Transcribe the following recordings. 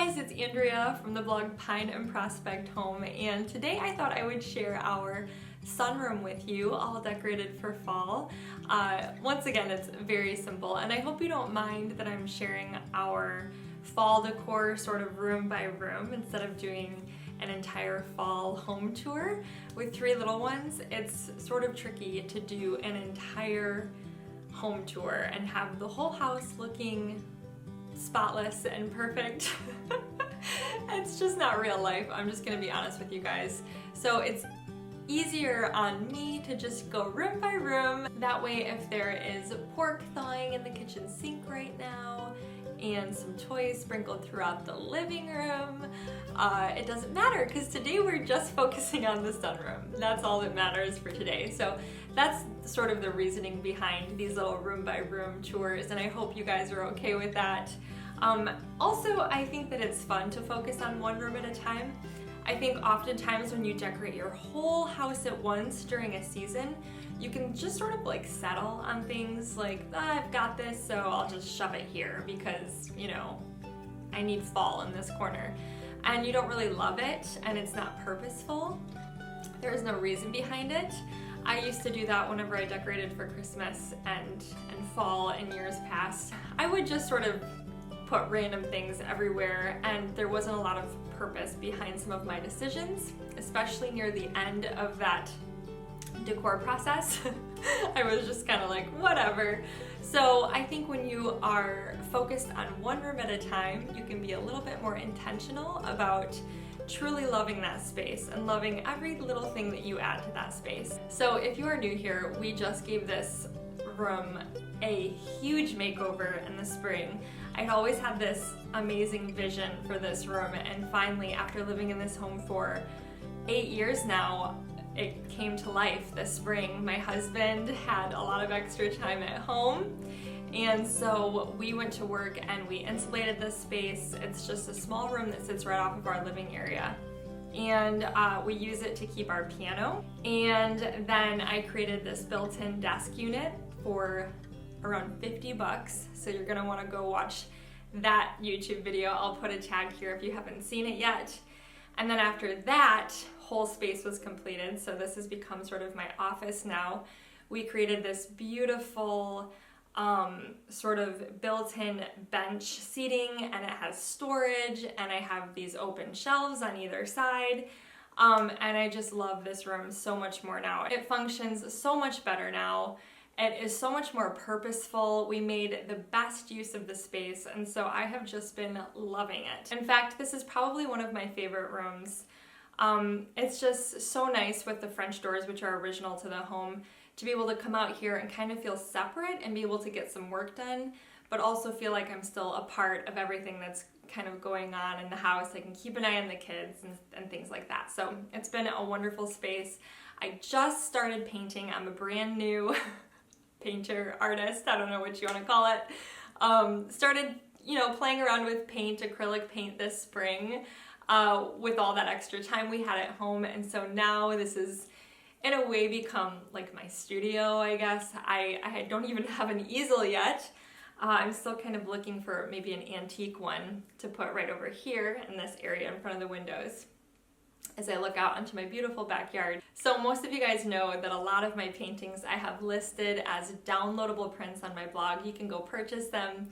guys, it's Andrea from the blog Pine and Prospect Home, and today I thought I would share our sunroom with you, all decorated for fall. Once again, it's very simple, and I hope you don't mind that I'm sharing our fall decor sort of room by room instead of doing an entire fall home tour. With 3 little ones, it's sort of tricky to do an entire home tour and have the whole house looking spotless and perfect. It's just not real life, I'm just gonna be honest with you guys. So it's easier on me to just go room by room. That way, if there is pork thawing in the kitchen sink right now and some toys sprinkled throughout the living room, it doesn't matter because today we're just focusing on the sunroom. That's all that matters for today. So that's sort of the reasoning behind these little room by room tours, and I hope you guys are okay with that. Also, I think that it's fun to focus on one room at a time. I think oftentimes when you decorate your whole house at once during a season, you can just sort of like settle on things like, I've got this, so I'll just shove it here because, you know, I need fall in this corner. And you don't really love it, and it's not purposeful. There is no reason behind it. I used to do that whenever I decorated for Christmas and fall in years past. I would just sort of put random things everywhere, and there wasn't a lot of purpose behind some of my decisions, especially near the end of that decor process. I was just kind of like, whatever. So I think when you are focused on one room at a time, you can be a little bit more intentional about truly loving that space and loving every little thing that you add to that space. So if you are new here, we just gave this room a huge makeover in the spring. I'd always had this amazing vision for this room, and finally, after living in this home for 8 years now, it came to life this spring. My husband had a lot of extra time at home, and so we went to work and we insulated this space. It's just a small room that sits right off of our living area, and we use it to keep our piano. And then I created this built-in desk unit for around 50 bucks. So you're gonna wanna go watch that YouTube video. I'll put a tag here if you haven't seen it yet. And then after that whole space was completed, so this has become sort of my office now, we created this beautiful sort of built-in bench seating, and it has storage, and I have these open shelves on either side. And I just love this room so much more now. It functions so much better now. It is so much more purposeful. We made the best use of the space, and so I have just been loving it. In fact, this is probably one of my favorite rooms. It's just so nice with the French doors, which are original to the home, to be able to come out here and kind of feel separate and be able to get some work done, but also feel like I'm still a part of everything that's kind of going on in the house. I can keep an eye on the kids and things like that. So it's been a wonderful space. I just started painting. I'm a brand new painter, artist, I don't know what you want to call it. Started, playing around with paint, acrylic paint this spring with all that extra time we had at home, and so now this is in a way become like my studio, I guess. I don't even have an easel yet. I'm still kind of looking for maybe an antique one to put right over here in this area in front of the windows as I look out onto my beautiful backyard. So most of you guys know that a lot of my paintings I have listed as downloadable prints on my blog. You can go purchase them.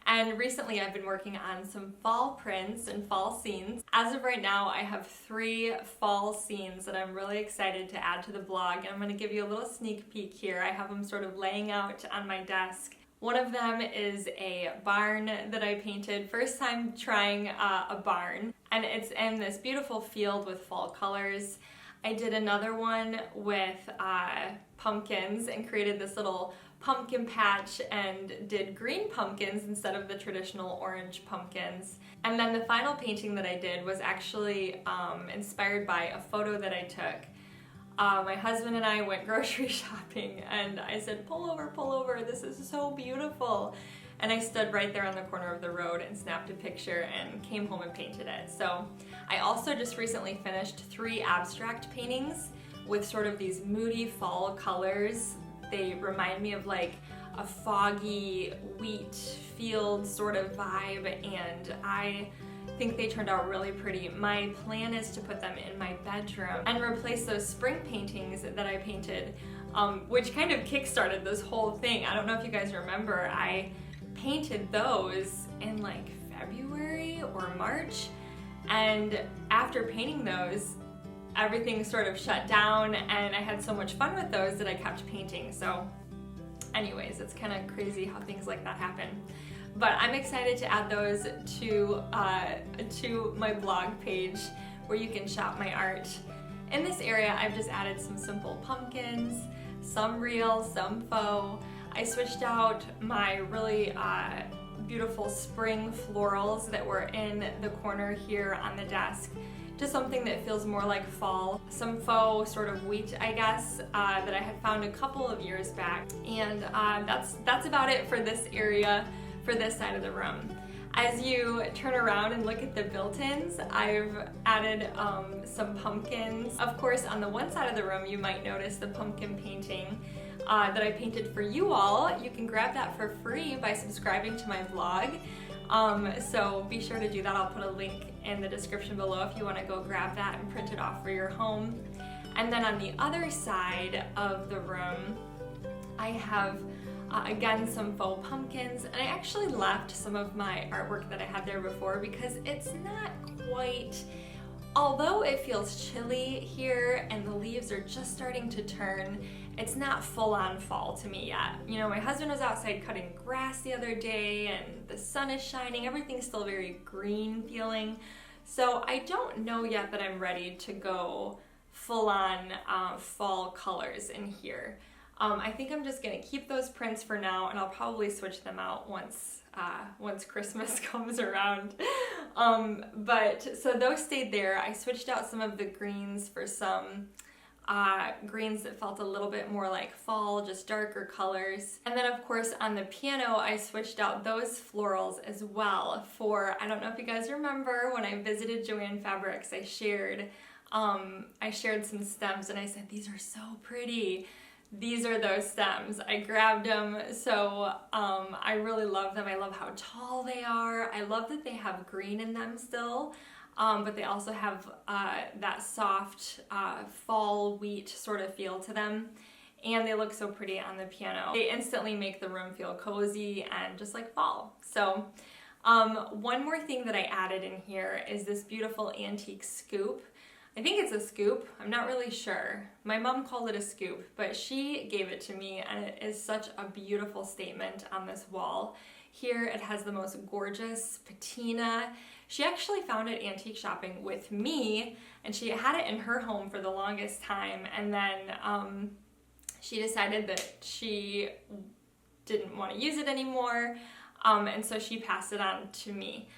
And recently I've been working on some fall prints and fall scenes. As of right now, I have 3 fall scenes that I'm really excited to add to the blog. And I'm going to give you a little sneak peek here. I have them sort of laying out on my desk. One of them is a barn that I painted, first time trying a barn, and it's in this beautiful field with fall colors. I did another one with pumpkins and created this little pumpkin patch and did green pumpkins instead of the traditional orange pumpkins. And then the final painting that I did was actually inspired by a photo that I took. My husband and I went grocery shopping, and I said, pull over, this is so beautiful. And I stood right there on the corner of the road and snapped a picture and came home and painted it. So I also just recently finished 3 abstract paintings with sort of these moody fall colors. They remind me of like a foggy wheat field sort of vibe, and I think they turned out really pretty. My plan is to put them in my bedroom and replace those spring paintings that I painted, which kind of kickstarted this whole thing. I don't know if you guys remember, I painted those in like February or March, and after painting those, everything sort of shut down, and I had so much fun with those that I kept painting. So anyways, it's kind of crazy how things like that happen. But I'm excited to add those to my blog page where you can shop my art. In this area, I've just added some simple pumpkins, some real, some faux. I switched out my really beautiful spring florals that were in the corner here on the desk to something that feels more like fall. Some faux sort of wheat, I guess, that I had found a couple of years back. And that's about it for this area, for this side of the room. As you turn around and look at the built-ins, I've added some pumpkins. Of course, on the one side of the room, you might notice the pumpkin painting that I painted for you all. You can grab that for free by subscribing to my blog. So be sure to do that. I'll put a link in the description below if you want to go grab that and print it off for your home. And then on the other side of the room, I have again some faux pumpkins, and I actually left some of my artwork that I had there before because it's not quite, although it feels chilly here and the leaves are just starting to turn, it's not full-on fall to me yet. You know, my husband was outside cutting grass the other day and the sun is shining, everything's still very green feeling. So I don't know yet that I'm ready to go full-on fall colors in here. I think I'm just gonna keep those prints for now, and I'll probably switch them out once Christmas comes around. But so those stayed there. I switched out some of the greens for some greens that felt a little bit more like fall, just darker colors. And then of course on the piano, I switched out those florals as well for, I don't know if you guys remember, when I visited Joann Fabrics, I shared some stems and I said, these are so pretty. These are those stems. I grabbed them, so I really love them. I love how tall they are. I love that they have green in them still, but they also have that soft fall wheat sort of feel to them, and they look so pretty on the piano. They instantly make the room feel cozy and just like fall. So one more thing that I added in here is this beautiful antique scoop. I think it's a scoop, I'm not really sure. My mom called it a scoop, but she gave it to me, and it is such a beautiful statement on this wall. Here it has the most gorgeous patina. She actually found it antique shopping with me, and she had it in her home for the longest time, and then she decided that she didn't want to use it anymore, and so she passed it on to me.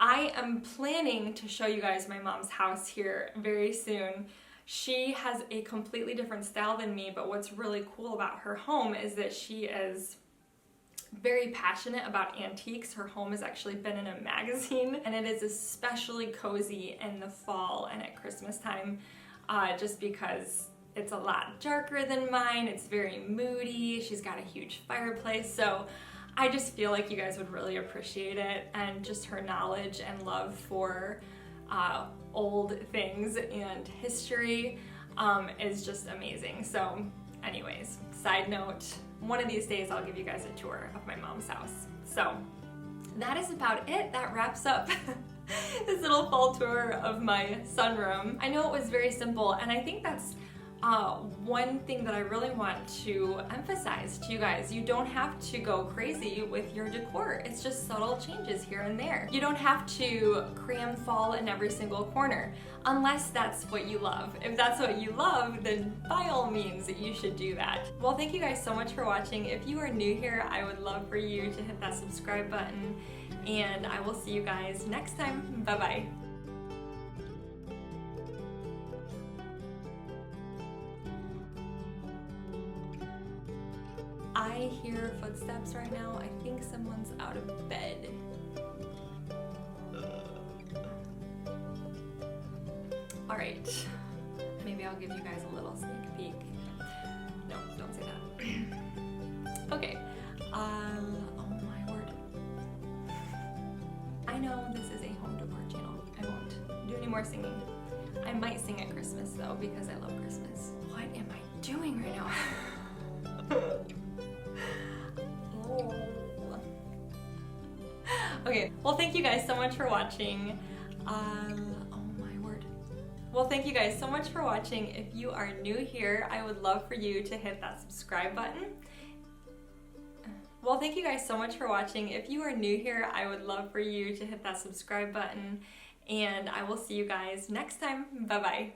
I am planning to show you guys my mom's house here very soon. She has a completely different style than me, but what's really cool about her home is that she is very passionate about antiques. Her home has actually been in a magazine, and it is especially cozy in the fall and at Christmas time, just because it's a lot darker than mine. It's very moody. She's got a huge fireplace, so I just feel like you guys would really appreciate it, and just her knowledge and love for old things and history is just amazing. So anyways, side note, one of these days I'll give you guys a tour of my mom's house. So that is about it. That wraps up this little fall tour of my sunroom. I know it was very simple, and I think that's one thing that I really want to emphasize to you guys. You don't have to go crazy with your decor. It's just subtle changes here and there. You don't have to cram fall in every single corner, unless that's what you love. If that's what you love, then by all means you should do that. Well, thank you guys so much for watching. If you are new here, I would love for you to hit that subscribe button, and I will see you guys next time. Bye-bye. I hear footsteps right now. I think someone's out of bed. All right, maybe I'll give you guys a little sneak peek. No, don't say that. Okay, oh my word. I know this is a home decor channel, more singing. I might sing at Christmas though because I love Christmas. What am I doing right now? Oh. Okay, well thank you guys so much for watching. Oh my word. Well thank you guys so much for watching. If you are new here, I would love for you to hit that subscribe button. Well thank you guys so much for watching. If you are new here, I would love for you to hit that subscribe button, and I will see you guys next time. Bye bye.